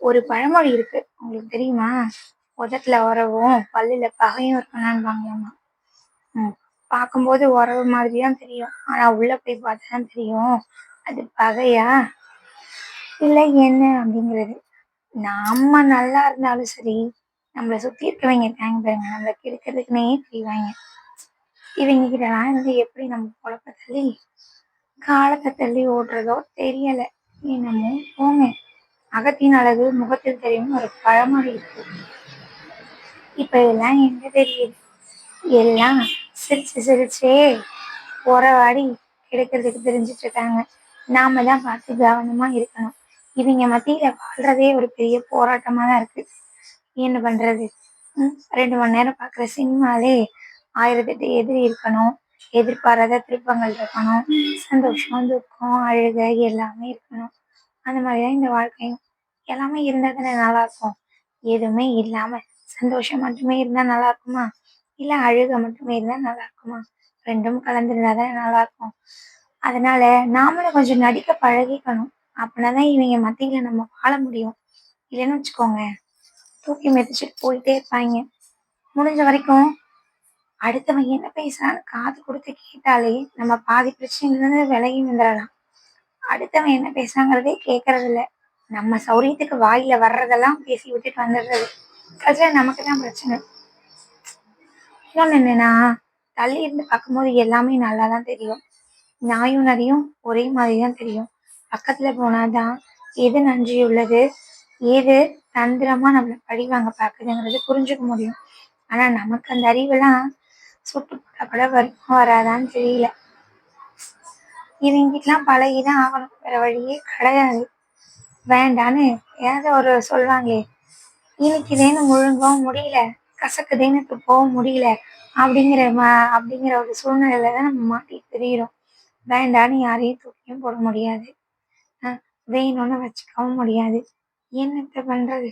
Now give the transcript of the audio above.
ஒரு பழமொழி இருக்கு. உங்களுக்கு தெரியுமா? "உதட்டுல உறவும், பல்லுல பகையும் இருக்கணும்பாங்களாமா." ம். பார்க்கும்போது உறவு மாதிரி தான் தெரியும். ஆனா உள்ள போய் பார்த்தா தான் தெரியும். அது பகையா? இல்ல என்ன அப்படிங்கிறது. நாம நல்லா இருந்தாலும் சரி, நம்மள சுத்தி இருக்கவங்க இருக்காங்க பாருங்க, நம்மள கெடுக்கிறதுக்குன்னே திரிவாய்ங்க. இவங்க கிட்டலாம் இருந்து எப்படி நம்ம பொழப்ப தள்ளி, காலத்த தள்ளி ஓட்டுறதோ தெரியல. என்னமோ போங்க. "அகத்தின் அழகு முகத்தில் தெரியும்னு" ஒரு பழமொழி இருக்கு. இப்ப இதெல்லாம் எங்க தெரியுது? எல்லாம் சிரிச்சு சிரிச்சே உறவாடி கிடைக்கிறதுக்கு தெரிஞ்சுட்டு இருக்காங்க. நாம தான் பார்த்து கவனமா இருக்கணும். இவங்க மத்தியில வாழ்றதே ஒரு பெரிய போராட்டமா தான் இருக்கு. என்ன பண்றது? 2 மணி நேரம் பார்க்குற சினிமாலே 1008 எதிரி இருக்கணும். எதிர்பாராத திருப்பங்கள் இருக்கணும். சந்தோஷம், துக்கம், அழுகை எல்லாமே இருக்கணும். அந்த மாதிரி தான் இந்த வாழ்க்கையும். எல்லாமே இருந்தா தானே நல்லாருக்கும். எதுவுமே இல்லாம சந்தோஷம் மட்டுமே இருந்தா நல்லா இருக்குமா? இல்ல அழுகை மட்டுமே இருந்தா நல்லா இருக்குமா? 2ம் கலந்திருந்தா தானே நல்லாருக்கும். அதனால நாமளும் கொஞ்சம் நடிக்க பழகிக்கணும். அப்பனா தான் இவைங்க மத்தியில நம்ம வாழ முடியும். இல்லைன்னு வச்சுக்கோங்க, தூக்கி மிதிச்சுட்டு போயிட்டே இருப்பாய்ங்க. முடிஞ்ச வரைக்கும் அடுத்தவன் என்ன பேசுறான்னு காது குடுத்து கேட்டாலே, நம்ம பாதி பிரச்சனையிலருந்து விலகி வந்துரலாம். அடுத்தவன் என்ன பேசுறாங்கிறதே கேட்கறதில்ல. நம்ம சௌரியத்துக்கு வாயில வர்றதெல்லாம் பேசி விட்டுட்டு வந்துடுறது. கடைசியில நமக்கு தான் பிரச்சனை. இன்னொன்னு என்னன்னா, தள்ளி இருந்து பார்க்கும்போது எல்லாமே நல்லா தான் தெரியும். நாயும் நரியும் ஒரே மாதிரி தான் தெரியும். பக்கத்துல போனா தான் எது நன்றியுள்ளது, ஏது தந்திரமா நம்மள பழிவாங்க பார்க்குதுங்கிறது புரிஞ்சுக்க முடியும். ஆனா நமக்கு அந்த அறிவெல்லாம் சுட்டு போட்டா கூட வருமா வராதான்னு தெரியல. இவங்கிட்டலாம் பழகி தான் ஆகணும். வேற வழியே கிடையாது. வேண்டான்னு ஏதாவது ஒரு சொல்லுவாங்களே, இனிக்குதேன்னு முழுங்கவும் முடியல, கசக்குதேன்னு துப்பவும் முடியல. அப்படிங்கிற ஒரு சூழ்நிலையில தான் நம்ம மாட்டிட்டு திரியிறோம். வேண்டான்னு யாரையும் தூக்கியும் போட முடியாது. அ வேணும்னு வச்சுக்கவும் முடியாது. என்னத்த பண்றது?